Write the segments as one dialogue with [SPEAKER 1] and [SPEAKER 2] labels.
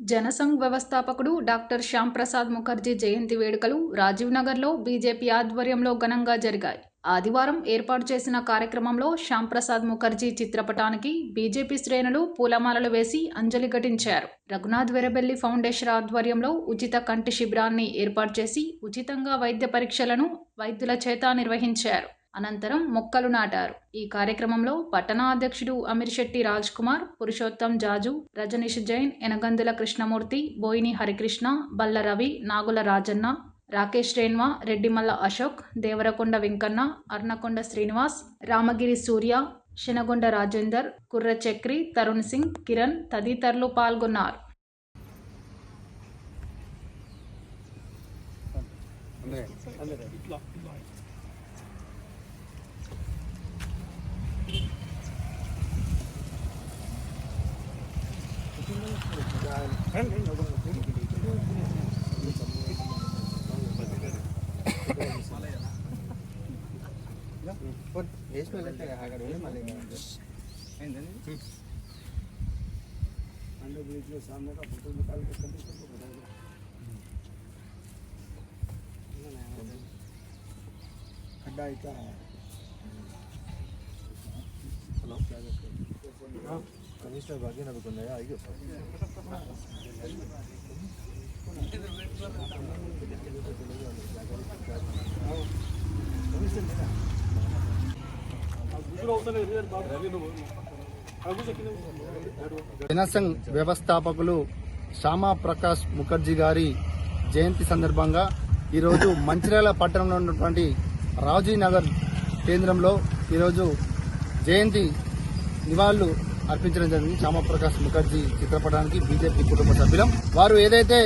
[SPEAKER 1] జనసంఘ్ వ్యవస్థాపకుడు డాక్టర్ శ్యామ్ ప్రసాద్ ముఖర్జీ జయంతి వేడుకలు రాజీవ్ నగర్లో బీజేపీ ఆధ్వర్యంలో ఘనంగా జరిగాయి. ఆదివారం ఏర్పాటు చేసిన కార్యక్రమంలో శ్యామ్ ప్రసాద్ ముఖర్జీ చిత్రపటానికి బీజేపీ శ్రేణులు పూలమాలలు వేసి అంజలి ఘటించారు. రఘునాథ్ వెరబెల్లి ఫౌండేషన్ ఆధ్వర్యంలో ఉచిత కంటి శిబిరాన్ని ఏర్పాటు చేసి ఉచితంగా వైద్య పరీక్షలను వైద్యుల చేత నిర్వహించారు. అనంతరం మొక్కలు నాటారు. ఈ కార్యక్రమంలో పట్టణ అధ్యక్షుడు అమీర్శెట్టి రాజ్ కుమార్, పురుషోత్తం జాజు, రజనీష్ జైన్, ఎనగందుల కృష్ణమూర్తి, బోయిని హరికృష్ణ, బల్ల రవి, నాగుల రాజన్న, రాకేష్ రేణ్వా, రెడ్డిమల్ల అశోక్, దేవరకొండ వెంకన్న, అర్నకొండ శ్రీనివాస్, రామగిరి సూర్య, శనగొండ రాజేందర్, కుర్ర చక్రి, తరుణ్ సింగ్, కిరణ్ తదితరులు పాల్గొన్నారు.
[SPEAKER 2] सामने का फोटो निकाल के कंडीशन को बता दो। खड्डा इतना है। हेलो हाँ कमिश्नर बाकी ना बिल्कुल नया आएगा
[SPEAKER 3] జనసంఘ్ వ్యవస్థాపకులు శ్యామా ప్రకాష్ ముఖర్జీ గారి జయంతి సందర్భంగా ఈరోజు మంచిర్యాల పట్టణంలో ఉన్నటువంటి రాజీవ్ నగర్ కేంద్రంలో ఈరోజు జయంతి నివాళులు అర్పించడం జరిగింది. శ్యామా ప్రకాష్ ముఖర్జీ చిత్రపటానికి బీజేపీ కుటుంబ సభ్యులం. వారు ఏదైతే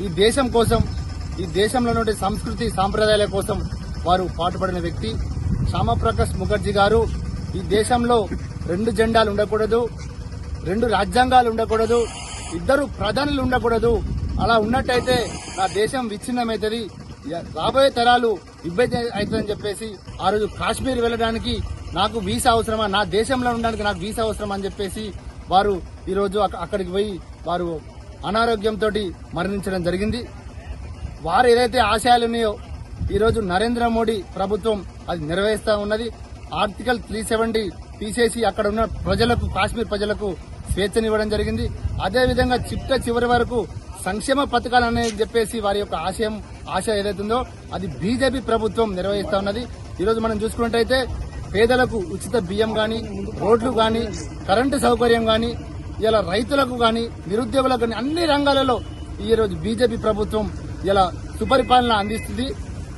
[SPEAKER 3] ఈ దేశం కోసం, ఈ దేశంలో ఉండే సంస్కృతి సాంప్రదాయాల కోసం వారు పాటుపడిన వ్యక్తి శ్యామా ప్రకాష్ ముఖర్జీ గారు. ఈ దేశంలో రెండు జెండాలు ఉండకూడదు, రెండు రాజ్యాంగాలు ఉండకూడదు, ఇద్దరు ప్రధానులు ఉండకూడదు. అలా ఉన్నట్టయితే నా దేశం విచ్ఛిన్నమవుతుంది, రాబోయే తరాలు ఇబ్బంది అవుతుందని చెప్పేసి ఆ రోజు కాశ్మీర్ వెళ్ళడానికి నాకు వీసా అవసరమా, నా దేశంలో ఉండడానికి నాకు వీసా అవసరం అని చెప్పేసి వారు ఈరోజు అక్కడికి పోయి వారు అనారోగ్యంతో మరణించడం జరిగింది. వారు ఏదైతే ఆశయాలు ఉన్నాయో ఈరోజు నరేంద్ర మోడీ ప్రభుత్వం అది నెరవేరుస్తా ఉన్నది. ఆర్టికల్ 370 తీసేసి అక్కడ ఉన్న ప్రజలకు, కాశ్మీర్ ప్రజలకు స్వేచ్ఛనివ్వడం జరిగింది. అదేవిధంగా చివరి వరకు సంక్షేమ పథకాలని చెప్పేసి వారి యొక్క ఆశ ఏదైతుందో అది బీజేపీ ప్రభుత్వం నిర్వహిస్తా ఉన్నది. ఈరోజు మనం చూసుకున్నట్టయితే పేదలకు ఉచిత బియ్యం గాని, రోడ్లు గాని, కరెంటు సౌకర్యం గాని, ఇలా రైతులకు గాని, నిరుద్యోగులకు గాని అన్ని రంగాలలో ఈరోజు బీజేపీ ప్రభుత్వం ఇలా సుపరిపాలన అందిస్తుంది.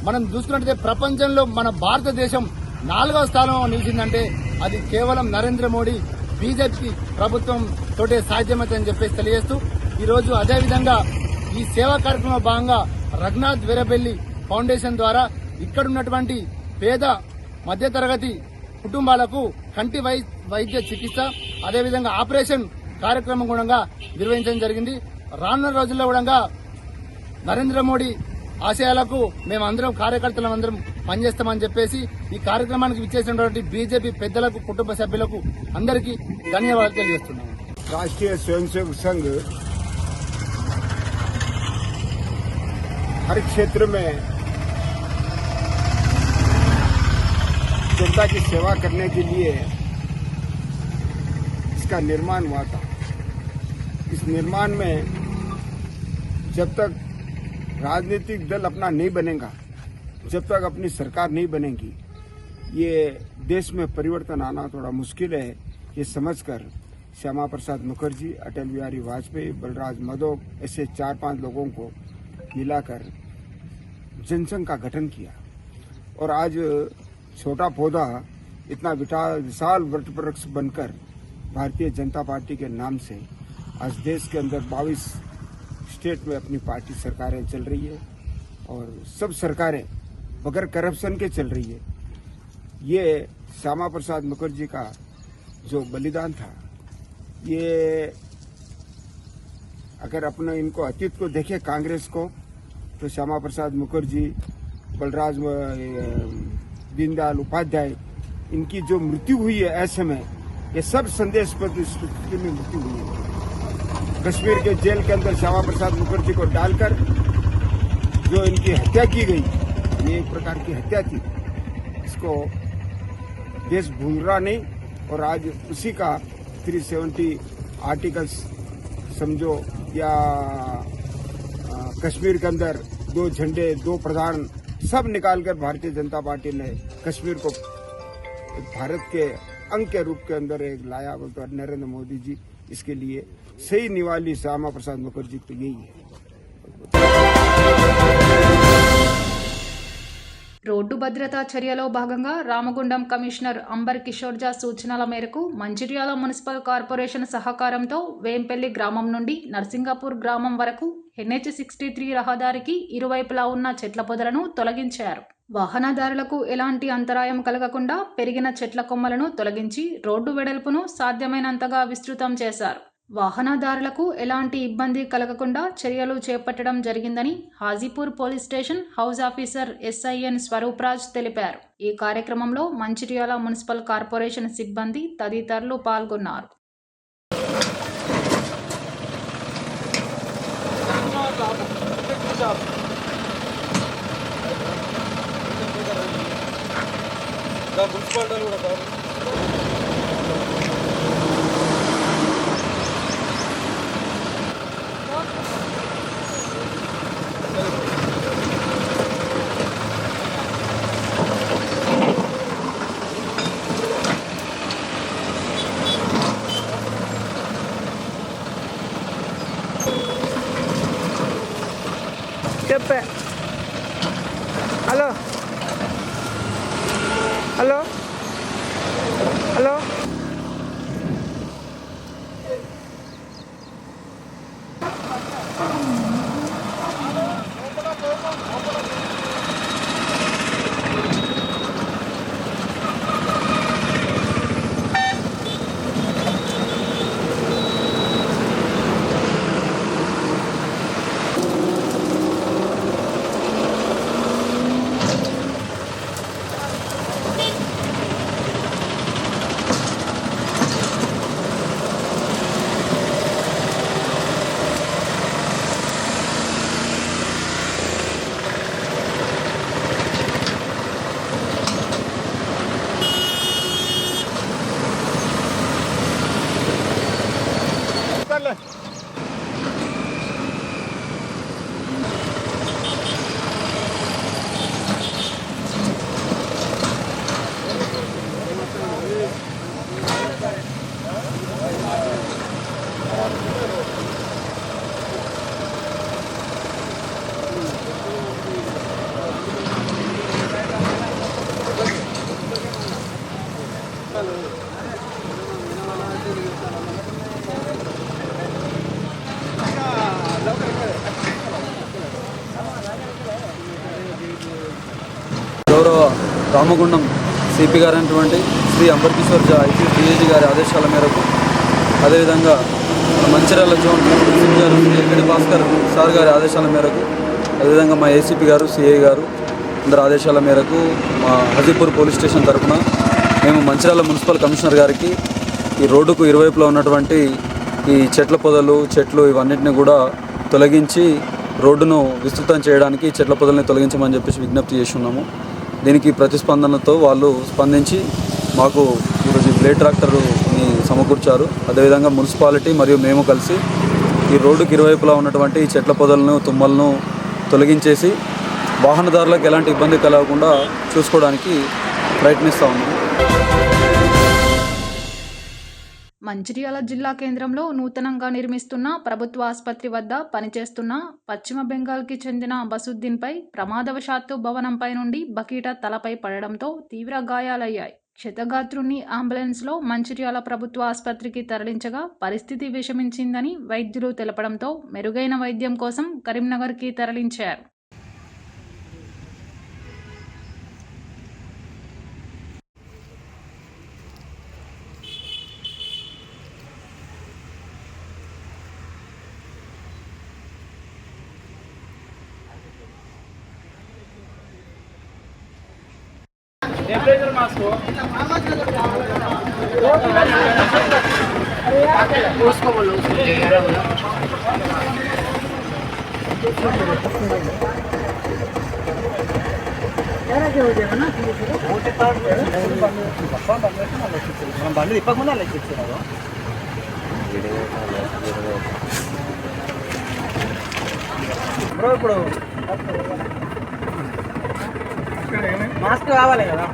[SPEAKER 3] మనం చూసుకున్నట్టయితే ప్రపంచంలో మన భారతదేశం 4వ స్థానంలో నిలిచిందంటే అది కేవలం నరేంద్ర మోడీ బీజేపీ ప్రభుత్వం తోటే సాధ్యమవుతుందని చెప్పేసి తెలియజేస్తూ ఈరోజు అదేవిధంగా ఈ సేవా కార్యక్రమంలో భాగంగా రఘునాథ్ వెరబెల్లి ఫౌండేషన్ ద్వారా ఇక్కడున్నటువంటి పేద మధ్యతరగతి కుటుంబాలకు కంటి వైద్య చికిత్స అదేవిధంగా ఆపరేషన్ కార్యక్రమం కూడా నిర్వహించడం జరిగింది. రానున్న రోజుల్లో కూడా నరేంద్ర మోడీ ఆశయాలకు మేమందరం కార్యకర్తలందరం పనిచేస్తామని చెప్పేసి ఈ కార్యక్రమానికి విచ్చేసినటువంటి బీజేపీ పెద్దలకు, కుటుంబ సభ్యులకు అందరికీ ధన్యవాదాలు తెలియజేస్తున్నాను.
[SPEAKER 2] राष्ट्रीय स्वयंसेवक संघ हर क्षेत्र में जनता की सेवा करने के लिए इसका निर्माण हुआ था. इस निर्माण में जब तक राजनीतिक दल अपना नहीं बनेगा, जब तक अपनी सरकार नहीं बनेगी, ये देश में परिवर्तन आना थोड़ा मुश्किल है. ये समझकर श्यामा प्रसाद मुखर्जी, अटल बिहारी वाजपेयी, बलराज माधव ऐसे 4-5 लोगों को मिलाकर जनसंघ का गठन किया. और आज छोटा पौधा इतना विशाल वृक्ष बनकर भारतीय जनता पार्टी के नाम से आज देश के अंदर 22 स्टेट में अपनी पार्टी सरकारें चल रही है और सब सरकारें बगैर करप्शन के चल रही है. ये श्यामा प्रसाद मुखर्जी का जो बलिदान था, ये अगर अपने इनको अतीत को देखे कांग्रेस को, तो श्यामा प्रसाद मुखर्जी, बलराज दीनदयाल उपाध्याय, इनकी जो मृत्यु हुई है ऐसे में, ये सब संदेश पर स्थिति में मृत्यु हुई है. कश्मीर के जेल के अंदर श्यामा प्रसाद मुखर्जी को डालकर जो इनकी हत्या की गई, ये एक प्रकार की हत्या थी। इसको देश भूल रहा नहीं और आज उसी का 370 आर्टिकल्स समझो या कश्मीर के अंदर 2 झंडे 2 प्रधान सब निकालकर भारतीय जनता पार्टी ने कश्मीर को भारत के अंग के रूप के अंदर एक लाया। तो नरेंद्र मोदी जी इसके लिए सही निवाली श्यामा प्रसाद मुखर्जी को यही है।
[SPEAKER 1] రోడ్డు భద్రతా చర్యలో భాగంగా రామగుండం కమిషనర్ అంబర్ కిషోర్జా సూచనల మేరకు మంచిర్యాల మున్సిపల్ కార్పొరేషన్ సహకారంతో వేంపల్లి గ్రామం నుండి నర్సింగాపూర్ గ్రామం వరకు NH63 రహదారికి ఇరువైపులా ఉన్న చెట్ల పొదలను తొలగించారు. వాహనదారులకు ఎలాంటి అంతరాయం కలగకుండా పెరిగిన చెట్ల కొమ్మలను తొలగించి రోడ్డు వెడల్పును సాధ్యమైనంతగా విస్తృతం చేశారు. వాహనదారులకు ఎలాంటి ఇబ్బంది కలగకుండా చర్యలు చేపట్టడం జరిగిందని Hajipur police station house officer SIN స్వరూప్రాజ్ తెలిపారు. ఈ కార్యక్రమంలో మంచిర్యాల మున్సిపల్ కార్పొరేషన్ సిబ్బంది తదితరులు పాల్గొన్నారు.
[SPEAKER 4] చెప్పే హలో హలో హలో
[SPEAKER 5] గౌరవ రామగుండం సిపి గారైనటువంటి శ్రీ అంబర్ కిషోర్జా DIG గారి ఆదేశాల మేరకు, అదేవిధంగా మంచిర్యాల జోన్ సిపి గారు శ్రీ ఎక్కడి భాస్కర్ సార్ గారి ఆదేశాల మేరకు, అదేవిధంగా మా ACP గారు CI గారు అందరి ఆదేశాల మేరకు మా హాజీపూర్ పోలీస్ స్టేషన్ తరఫున మేము మంచిర్యాల మున్సిపల్ కమిషనర్ గారికి ఈ రోడ్డుకు ఇరువైపులా ఉన్నటువంటి ఈ చెట్ల పొదలు చెట్లు ఇవన్నిటిని కూడా తొలగించి రోడ్డును విస్తృతం చేయడానికి చెట్ల పొదల్ని తొలగించమని చెప్పేసి విజ్ఞప్తి చేసి ఉన్నాము. దీనికి ప్రతిస్పందనతో వాళ్ళు స్పందించి మాకు ఈరోజు బ్లేడ్ ట్రాక్టర్ని సమకూర్చారు. అదేవిధంగా మున్సిపాలిటీ మరియు మేము కలిసి ఈ రోడ్డుకి ఇరువైపులా ఉన్నటువంటి చెట్ల పొదలను తుమ్మలను తొలగించేసి వాహనదారులకు ఎలాంటి ఇబ్బంది కలగకుండా చూసుకోవడానికి ప్రయత్నిస్తూ ఉన్నాము.
[SPEAKER 1] మంచిర్యాల జిల్లా కేంద్రంలో నూతనంగా నిర్మిస్తున్న ప్రభుత్వ ఆసుపత్రి వద్ద పనిచేస్తున్న పశ్చిమ బెంగాల్కి చెందిన బసుద్దీన్పై ప్రమాదవశాత్తు భవనంపై నుండి బకీటా తలపై పడడంతో తీవ్ర గాయాలయ్యాయి. క్షతగాత్రుణ్ణి అంబులెన్స్లో మంచిర్యాల ప్రభుత్వ ఆసుపత్రికి తరలించగా పరిస్థితి విషమించిందని వైద్యులు తెలపడంతో మెరుగైన వైద్యం కోసం కరీంనగర్కి తరలించారు.
[SPEAKER 4] टेम्परेचर मास्क हो
[SPEAKER 6] బండి తిప్పకుండా అలా ఇచ్చినారు. బ్రో ఇప్పుడు మాస్క్ కావాలి కదా.